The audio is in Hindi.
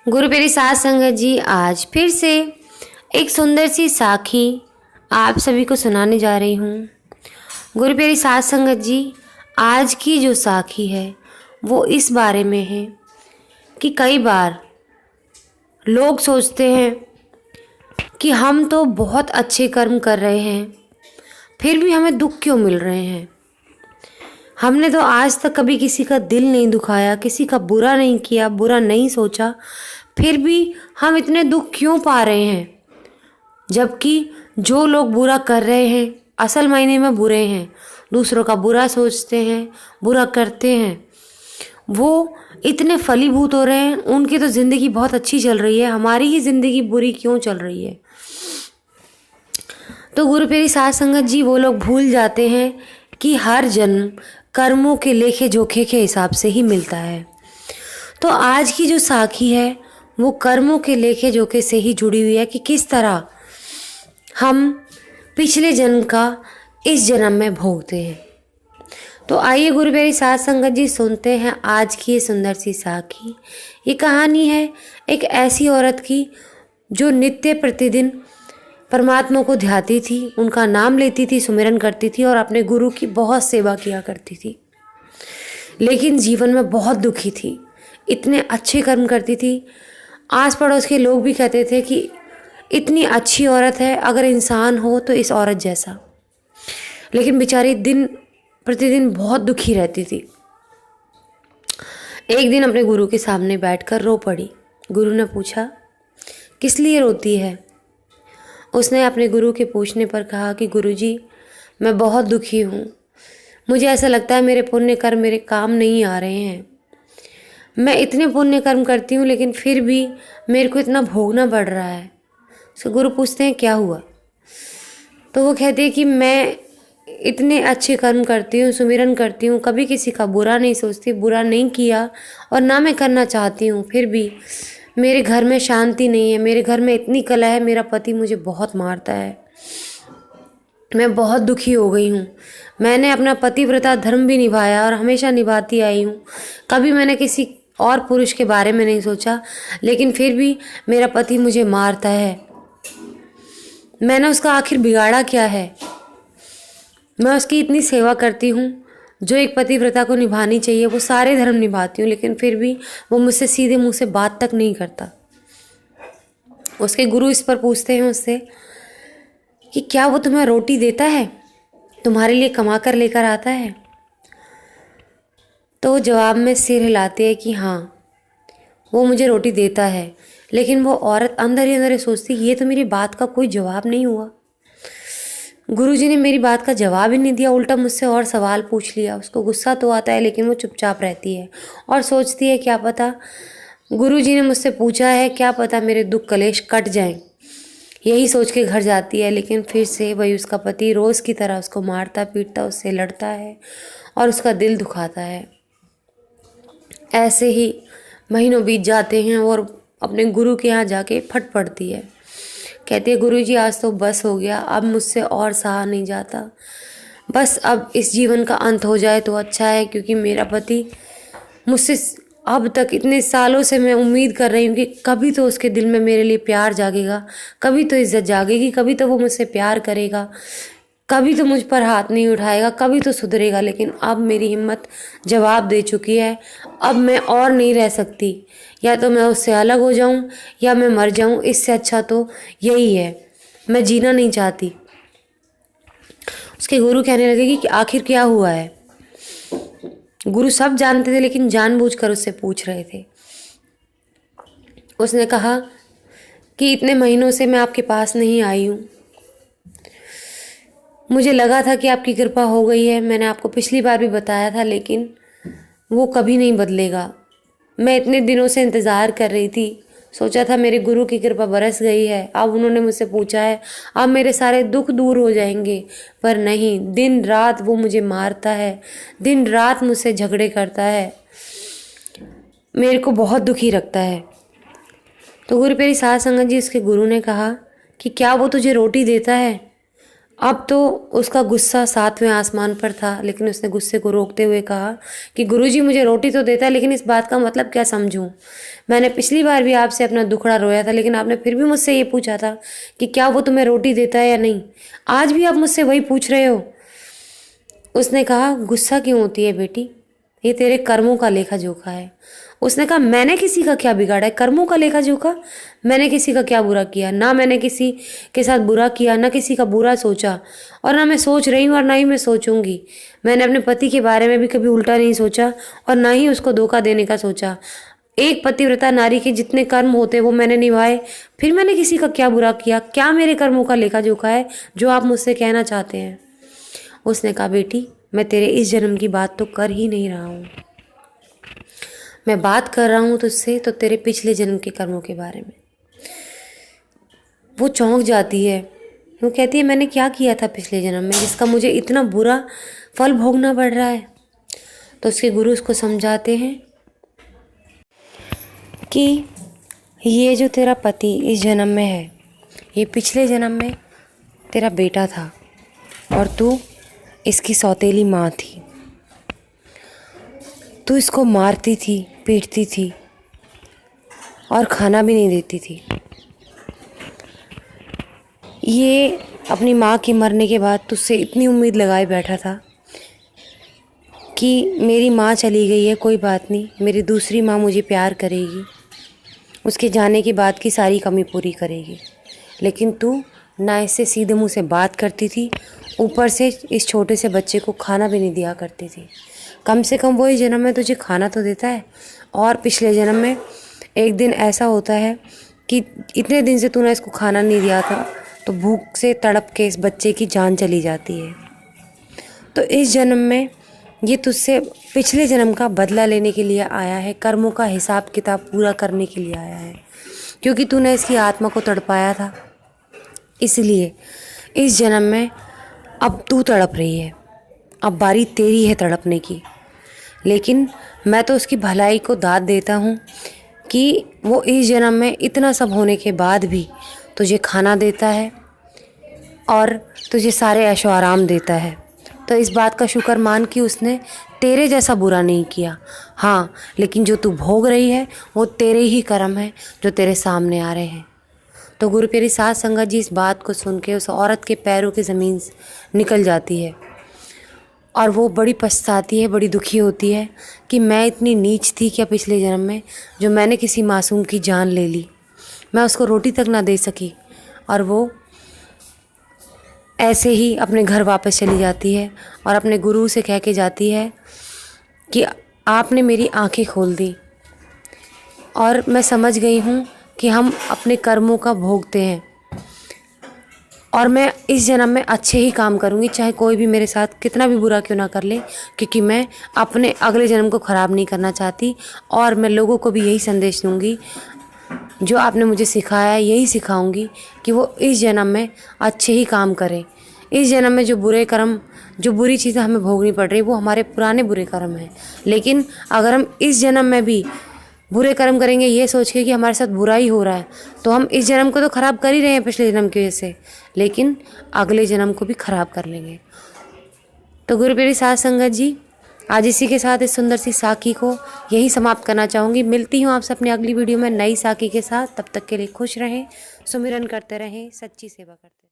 गुरु प्यारी साध संगत जी, आज फिर से एक सुंदर सी साखी आप सभी को सुनाने जा रही हूँ। गुरु प्यारी साध संगत जी, आज की जो साखी है वो इस बारे में है कि कई बार लोग सोचते हैं कि हम तो बहुत अच्छे कर्म कर रहे हैं, फिर भी हमें दुख क्यों मिल रहे हैं। हमने तो आज तक कभी किसी का दिल नहीं दुखाया, किसी का बुरा नहीं किया, बुरा नहीं सोचा, फिर भी हम इतने दुख क्यों पा रहे हैं। जबकि जो लोग बुरा कर रहे हैं असल मायने में बुरे हैं, दूसरों का बुरा सोचते हैं, बुरा करते हैं, वो इतने फलीभूत हो रहे हैं, उनकी तो ज़िंदगी बहुत अच्छी चल रही है, हमारी ही ज़िंदगी बुरी क्यों चल रही है। तो गुरु प्यारी साध संगत जी, वो लोग भूल जाते हैं कि हर जन्म कर्मों के लेखे जोखे के हिसाब से ही मिलता है। तो आज की जो साखी है वो कर्मों के लेखे जोखे से ही जुड़ी हुई है कि किस तरह हम पिछले जन्म का इस जन्म में भोगते हैं। तो आइए गुरु प्यारी साध संगत जी, सुनते हैं आज की ये सुंदर सी साखी। ये कहानी है एक ऐसी औरत की जो नित्य प्रतिदिन परमात्मा को ध्याती थी, उनका नाम लेती थी, सुमिरन करती थी और अपने गुरु की बहुत सेवा किया करती थी, लेकिन जीवन में बहुत दुखी थी। इतने अच्छे कर्म करती थी, आस पड़ोस के लोग भी कहते थे कि इतनी अच्छी औरत है, अगर इंसान हो तो इस औरत जैसा। लेकिन बेचारी दिन प्रतिदिन बहुत दुखी रहती थी। एक दिन अपने गुरु के सामने बैठकर रो पड़ी। गुरु ने पूछा, किस लिए रोती है। उसने अपने गुरु के पूछने पर कहा कि गुरुजी, मैं बहुत दुखी हूँ, मुझे ऐसा लगता है मेरे पुण्य कर्म मेरे काम नहीं आ रहे हैं। मैं इतने पुण्य कर्म करती हूँ लेकिन फिर भी मेरे को इतना भोगना पड़ रहा है। तो गुरु पूछते हैं, क्या हुआ। तो वो कहते हैं कि मैं इतने अच्छे कर्म करती हूँ, सुमिरन करती हूँ, कभी किसी का बुरा नहीं सोचती, बुरा नहीं किया और ना मैं करना चाहती हूँ, फिर भी मेरे घर में शांति नहीं है, मेरे घर में इतनी कलह है, मेरा पति मुझे बहुत मारता है, मैं बहुत दुखी हो गई हूँ। मैंने अपना पतिव्रता धर्म भी निभाया और हमेशा निभाती आई हूँ, कभी मैंने किसी और पुरुष के बारे में नहीं सोचा, लेकिन फिर भी मेरा पति मुझे मारता है। मैंने उसका आखिर बिगाड़ा क्या है। मैं उसकी इतनी सेवा करती हूँ जो एक पतिव्रता को निभानी चाहिए, वो सारे धर्म निभाती हूँ, लेकिन फिर भी वो मुझसे सीधे मुंह से बात तक नहीं करता। उसके गुरु इस पर पूछते हैं उससे कि क्या वो तुम्हें रोटी देता है, तुम्हारे लिए कमा कर लेकर आता है। तो वो जवाब में सिर हिलाते हैं कि हाँ, वो मुझे रोटी देता है। लेकिन वो औरत अंदर ही अंदर सोचती, ये तो मेरी बात का कोई जवाब नहीं हुआ। गुरुजी ने मेरी बात का जवाब ही नहीं दिया, उल्टा मुझसे और सवाल पूछ लिया। उसको गुस्सा तो आता है लेकिन वो चुपचाप रहती है और सोचती है, क्या पता गुरुजी ने मुझसे पूछा है, क्या पता मेरे दुख कलेश कट जाएं। यही सोच के घर जाती है, लेकिन फिर से वही उसका पति रोज़ की तरह उसको मारता पीटता, उससे लड़ता है और उसका दिल दुखाता है। ऐसे ही महीनों बीत जाते हैं और अपने गुरु के यहाँ जाके फट पड़ती है। कहती है, गुरुजी आज तो बस हो गया, अब मुझसे और सहा नहीं जाता, बस अब इस जीवन का अंत हो जाए तो अच्छा है, क्योंकि मेरा पति मुझसे अब तक इतने सालों से मैं उम्मीद कर रही हूँ कि कभी तो उसके दिल में मेरे लिए प्यार जागेगा, कभी तो इज्जत जागेगी, कभी तो वो मुझसे प्यार करेगा, कभी तो मुझ पर हाथ नहीं उठाएगा, कभी तो सुधरेगा। लेकिन अब मेरी हिम्मत जवाब दे चुकी है, अब मैं और नहीं रह सकती, या तो मैं उससे अलग हो जाऊं या मैं मर जाऊं, इससे अच्छा तो यही है, मैं जीना नहीं चाहती। उसके गुरु कहने लगे कि आखिर क्या हुआ है। गुरु सब जानते थे लेकिन जानबूझकर उससे पूछ रहे थे। उसने कहा कि इतने महीनों से मैं आपके पास नहीं आई हूँ, मुझे लगा था कि आपकी कृपा हो गई है, मैंने आपको पिछली बार भी बताया था, लेकिन वो कभी नहीं बदलेगा। मैं इतने दिनों से इंतज़ार कर रही थी, सोचा था मेरे गुरु की कृपा बरस गई है, अब उन्होंने मुझसे पूछा है, अब मेरे सारे दुख दूर हो जाएंगे, पर नहीं, दिन रात वो मुझे मारता है, दिन रात मुझसे झगड़े करता है, मेरे को बहुत दुखी रखता है। तो गुरु प्यारी साध संगत जी, उसके गुरु ने कहा कि क्या वो तुझे रोटी देता है। अब तो उसका गुस्सा 7वें आसमान पर था, लेकिन उसने गुस्से को रोकते हुए कहा कि गुरुजी मुझे रोटी तो देता है, लेकिन इस बात का मतलब क्या समझूं? मैंने पिछली बार भी आपसे अपना दुखड़ा रोया था, लेकिन आपने फिर भी मुझसे ये पूछा था कि क्या वो तुम्हें रोटी देता है या नहीं। आज भी आप मुझसे वही पूछ रहे हो। उसने कहा, गुस्सा क्यों होती है बेटी, ये तेरे कर्मों का लेखा जोखा है। उसने कहा, मैंने किसी का क्या बिगाड़ा है? कर्मों का लेखा जोखा? मैंने किसी का क्या बुरा किया? ना मैंने किसी के साथ बुरा किया, ना किसी का बुरा सोचा, और ना मैं सोच रही हूँ और ना ही मैं सोचूंगी। मैंने अपने पति के बारे में भी कभी उल्टा नहीं सोचा और ना ही उसको धोखा देने का सोचा। एक पतिव्रता नारी के जितने कर्म होते वो मैंने निभाए, फिर मैंने किसी का क्या बुरा किया? क्या मेरे कर्मों का लेखा जोखा है जो आप मुझसे कहना चाहते हैं? उसने कहा, बेटी मैं तेरे इस जन्म की बात तो कर ही नहीं रहा हूँ, मैं बात कर रहा हूँ तुझसे तो तेरे पिछले जन्म के कर्मों के बारे में। वो चौंक जाती है, वो कहती है, मैंने क्या किया था पिछले जन्म में जिसका मुझे इतना बुरा फल भोगना पड़ रहा है? तो उसके गुरु उसको समझाते हैं कि ये जो तेरा पति इस जन्म में है, ये पिछले जन्म में तेरा बेटा था और तू इसकी सौतेली माँ थी। तू इसको मारती थी, पीटती थी और खाना भी नहीं देती थी। ये अपनी माँ के मरने के बाद तुझसे इतनी उम्मीद लगाए बैठा था कि मेरी माँ चली गई है, कोई बात नहीं, मेरी दूसरी माँ मुझे प्यार करेगी, उसके जाने के बाद की सारी कमी पूरी करेगी। लेकिन तू ना इससे सीधे मुँह से बात करती थी, ऊपर से इस छोटे से बच्चे को खाना भी नहीं दिया करती थी। कम से कम वो इस जन्म में तुझे खाना तो देता है। और पिछले जन्म में एक दिन ऐसा होता है कि इतने दिन से तूने इसको खाना नहीं दिया था, तो भूख से तड़प के इस बच्चे की जान चली जाती है। तो इस जन्म में ये तुझसे पिछले जन्म का बदला लेने के लिए आया है, कर्मों का हिसाब किताब पूरा करने के लिए आया है, क्योंकि तूने इसकी आत्मा को तड़पाया था। इसलिए इस जन्म में अब तू तड़प रही है, अब बारी तेरी है तड़पने की। लेकिन मैं तो उसकी भलाई को दाद देता हूँ कि वो इस जन्म में इतना सब होने के बाद भी तुझे खाना देता है और तुझे सारे ऐशो आराम देता है। तो इस बात का शुक्र मान कि उसने तेरे जैसा बुरा नहीं किया। हाँ, लेकिन जो तू भोग रही है वो तेरे ही कर्म है जो तेरे सामने आ रहे हैं। तो गुरु प्यारी साध संगत जी इस बात को सुन के उस औरत के पैरों की ज़मीन निकल जाती है और वो बड़ी पछताती है, बड़ी दुखी होती है कि मैं इतनी नीच थी क्या पिछले जन्म में, जो मैंने किसी मासूम की जान ले ली, मैं उसको रोटी तक ना दे सकी। और वो ऐसे ही अपने घर वापस चली जाती है और अपने गुरु से कह के जाती है कि आपने मेरी आंखें खोल दी और मैं समझ गई हूँ कि हम अपने कर्मों का भोगते हैं और मैं इस जन्म में अच्छे ही काम करूँगी, चाहे कोई भी मेरे साथ कितना भी बुरा क्यों ना कर ले, क्योंकि मैं अपने अगले जन्म को ख़राब नहीं करना चाहती। और मैं लोगों को भी यही संदेश दूँगी जो आपने मुझे सिखाया है, यही सिखाऊंगी कि वो इस जन्म में अच्छे ही काम करें। इस जन्म में जो बुरे कर्म, जो बुरी चीज़ें हमें भोगनी पड़ रही वो हमारे पुराने बुरे कर्म हैं। लेकिन अगर हम इस जन्म में भी बुरे कर्म करेंगे ये सोच के कि हमारे साथ बुरा ही हो रहा है, तो हम इस जन्म को तो ख़राब कर ही रहे हैं पिछले जन्म की वजह से, लेकिन अगले जन्म को भी ख़राब कर लेंगे। तो गुरु प्यारी साध संगत जी, आज इसी के साथ इस सुंदर सी साखी को यही समाप्त करना चाहूँगी। मिलती हूँ आपसे अपनी अगली वीडियो में नई साखी के साथ। तब तक के लिए खुश रहें, सुमिरन करते रहें, सच्ची सेवा करते रहें।